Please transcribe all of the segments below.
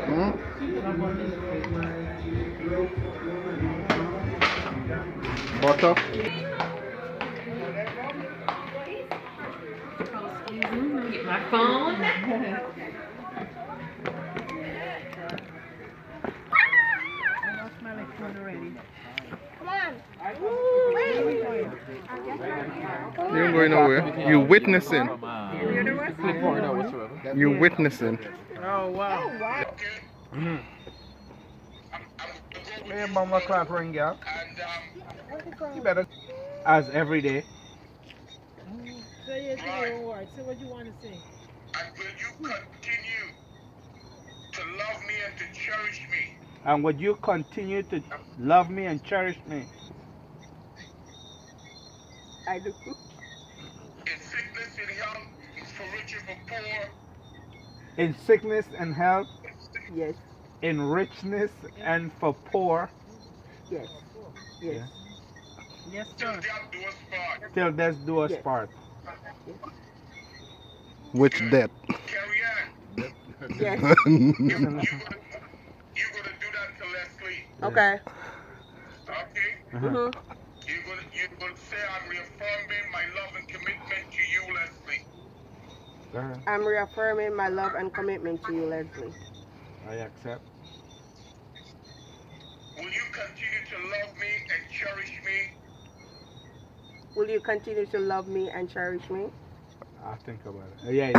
Mm? Butter. Get my phone. You ain't going nowhere. You witnessing. You witnessing. Oh, wow. Hey, Mama Clap ring, girl. You better. As every day. Say it in your own words. Say what you want to say. And will you continue to love me and to cherish me? And would you continue to love me and cherish me? I do. In sickness, in health, for rich and for poor. In sickness and health, Yes. in richness and for poor. Yes. Yes. Yes, Till sir. death do us part. Till death do us Yes. part. Yes. Which Good. debt? Carry on. Yes. You're gonna do that to Leslie. Okay. Okay? Mhm. You're gonna say I'm reaffirming my love and commitment to you, Leslie. Go ahead. I'm reaffirming my love and commitment to you, Leslie. I accept. Will you continue to love me and cherish me? Will you continue to love me and cherish me? I'll think about it. Yeah.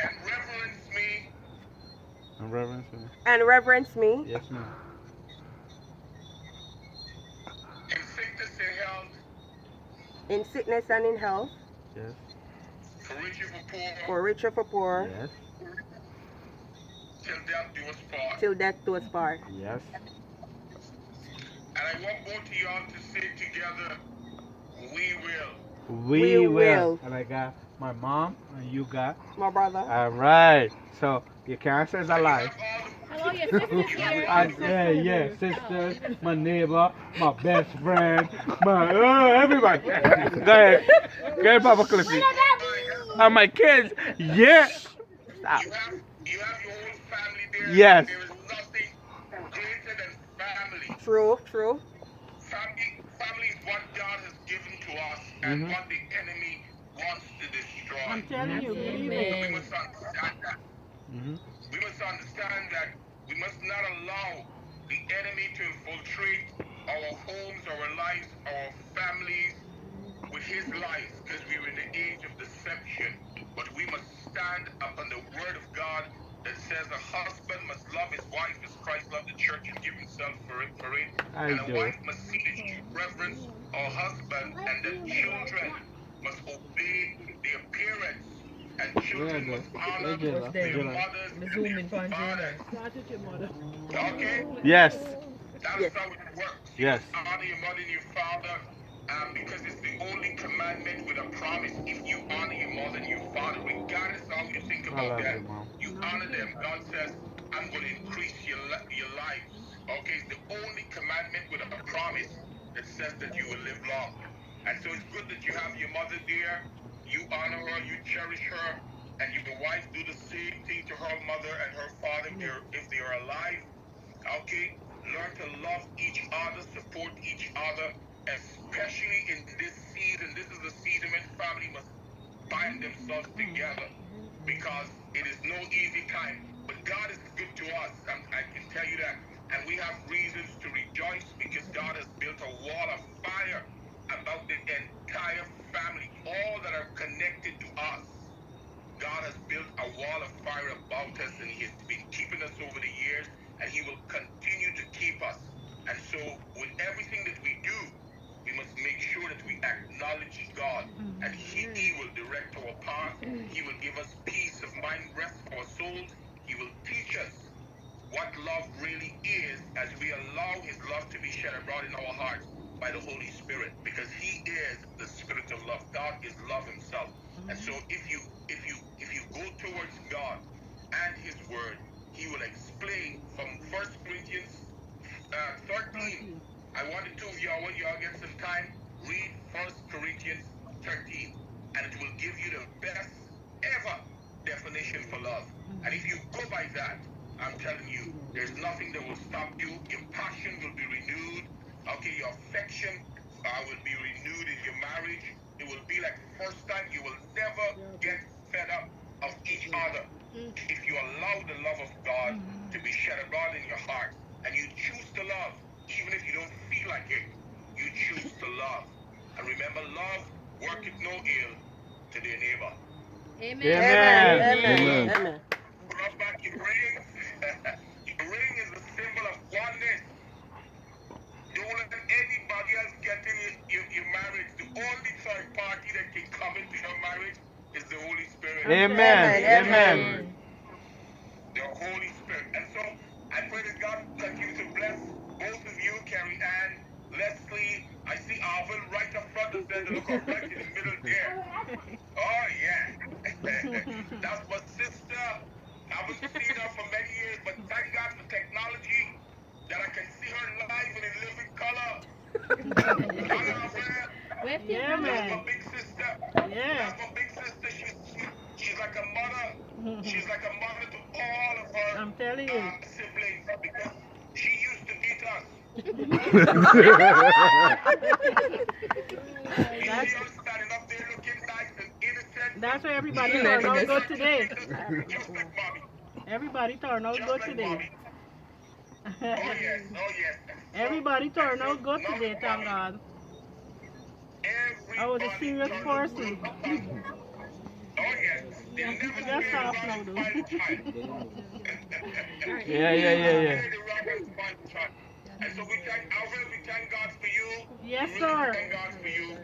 And reverence me And reverence me. And reverence me Yes, ma'am. in sickness and health, in sickness and in health, Yes. for rich and for poor, for rich or for poor, Yes. till death do us part. till death do us part. Yes. And I want both of y'all to say together, we will. We We will. will. And I got my mom and you got. My brother. All right. So you can't say it's a And you lie. have all the Hello, your sister's here. Yeah, sisters, my neighbor, my best friend, my everybody. Go ahead, Papa Cliffy. And my kids, yeah. Stop. you have your whole family there. Yes. There is nothing greater than family. True, true. Family is what God has given to us and what the enemy wants to destroy. I'm telling you, believe We it. must understand that. We must understand that we must not allow the enemy to infiltrate our homes, our lives, our families with his lies, because we're in the age of deception. But we must stand upon the word of God that says a husband must love his wife as Christ loved the church and give himself for it. And a wife must see that she reverence her husband, and that children must obey their parents, and children must honor their mothers and their fathers. Start with your mother. Okay? Yes. That's Yes. how it works. You Yes. must honor your mother and your father, because it's the only commandment with a promise. If you honor your mother and your father, regardless of how you think I about love them, you, Mom. you honor them. God says, I'm going to increase your lives. Okay? It's the only commandment with a promise that says that you will live long. And so it's good that you have your mother there. You honor her, you cherish her, and your wife do the same thing to her mother and her father if they're alive. Okay? Learn to love each other, support each other, especially in this season. This is a season when family must bind themselves together, because it is no easy time. But God is good to us, I can tell you that. And we have reasons to rejoice because God has built a wall of fire about the entire family, all that are connected to us. God has built a wall of fire about us, and He has been keeping us over the years, and He will continue to keep us. And so, with everything that we do, we must make sure that we acknowledge God, and He will direct our path. He will give us peace of mind, rest for our souls. He will teach us what love really is as we allow His love to be shed abroad in our hearts by the Holy Spirit, because He is the Spirit of love. God is love Himself. And so if you go towards God and His Word, He will explain from 1 Corinthians 13. I want the two of y'all, when y'all get some time, Corinthians 13, and it will give you the best ever definition for love. And if you go by that, I'm telling you, there's nothing that will stop you. Your passion will be renewed. Okay, your affection will be renewed in your marriage. It will be like the first time. You will never get fed up of each other if you allow the love of God to be shed abroad in your heart, and you choose to love, even if you don't feel like it. You choose to love. And remember, love worketh no ill to their neighbor. Amen. Amen. Amen. Amen. Rub back your ring. Your ring is a symbol of oneness. Don't let anybody else get in your marriage. The only third party that can come into your marriage is the Holy Spirit. Amen. Amen. The Holy Spirit. And so I pray that God continue to bless both of you, Carrie Ann, Leslie. I see Arvin right up front of them. Look up right in the middle there. Oh, yeah. That's my sister. I haven't seen her for many years, but thank God for technology that I can see her live and in living color. Hi, Arvin. Yeah, That's my man. big sister. Yeah. That's my big sister. She's like a mother. She's like a mother to all of her I'm telling you. siblings because she used to beat us. You see her standing up there looking nice and innocent. That's why everybody She turned out used good to today. beat us just like mommy. Everybody turned out Just good like today. mommy. Oh yes, oh yes. Everybody turned out good now today, look, thank mommy, God. I was a everybody serious turned out person. good. Oh yes, they never Just spared the off rod now, and though. spoiled the child. Yeah. Spared the rod and spoiled the child. And so we thank God for you. Yes, We really sir. thank God for you.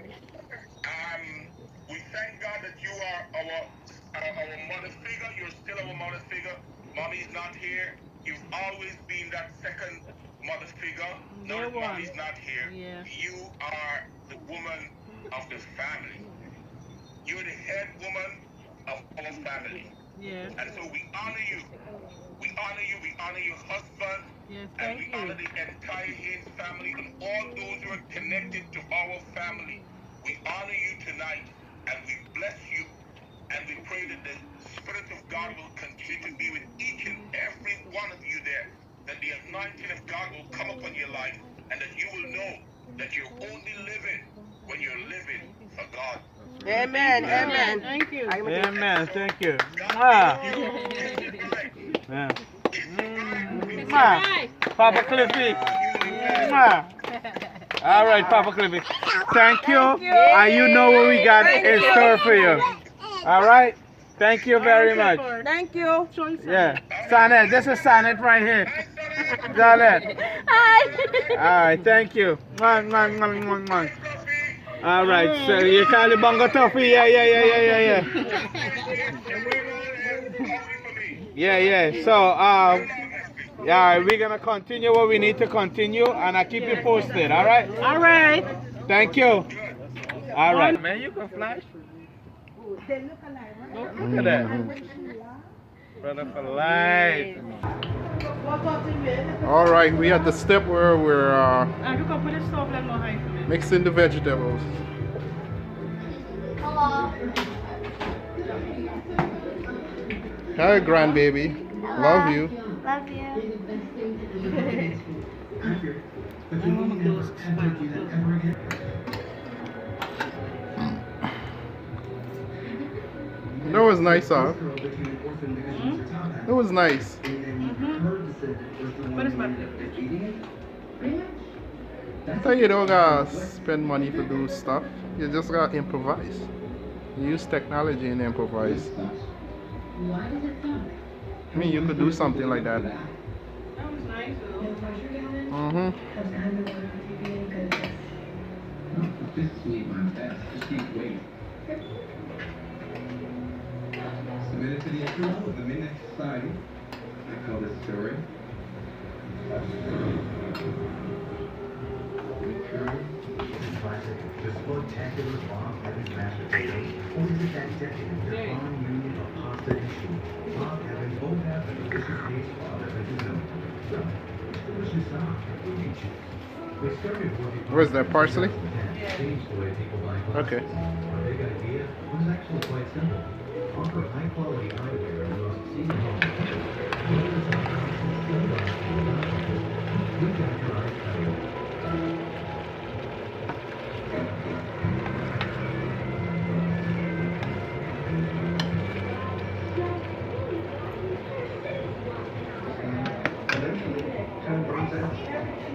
We thank God that you are our mother figure. You're still our mother figure. Mommy's not here. You've always been that second mother figure. Now that mommy's not here, Yeah. you are the woman of the family. You're the head woman of our family. Yes. And so we honor you. We honor you. We honor your husband. Yes, And thank we you. honor the entire Haynes family and all those who are connected to our family. We honor you tonight and we bless you. And we pray that the Spirit of God will continue to be with each and every one of you there. That the anointing of God will come upon your life and that you will know that you're only living when you're living for God. Amen. Amen. Thank you. Amen. Thank you. Yeah. Papa Cliffy. All right, Papa Cliffy. Thank you. And you know what we got in store for you. All right. Thank you very much. Thank you. Yeah. Sonnet. This is Sonnet right here. Sonnet. Hi. All right. Thank you. Mwah, mwah, mwah, mwah, mwah. All right. So you call the bongo toffee? Yeah. Yeah. So, yeah, we're going to continue what we need to continue, and I'll keep you posted, all right? All right. Thank you. All right. Man, you can flash. Look at that. Brother for life. All right, we at the step where we're You can put the stove like more high for me. mixing the vegetables. Hi, grandbaby. Love you. Love you. That was nice, huh? That was nice. What is my I thought you don't gotta spend money to do stuff. You just gotta improvise. Use technology and improvise. I mean, you could do something like that. That was nice though. Mm-hmm. Submitted to the approval of the Midnight Society. I call this story. The spectacular Bob Evans masterpiece, or is it that decadent, divine union of pasta and cheese? Bob Evans both have the delicious taste Bob Evans is known for. So, it's delicious sauce that we eat. We started working Where's that, parsley? changed the way people buy glasses. Okay. Our big idea was actually quite simple. Offer high quality eyewear in the most seasonal homes. Whether it's sunglasses or glasses, we've got your eyes covered. Eventually, time runs out.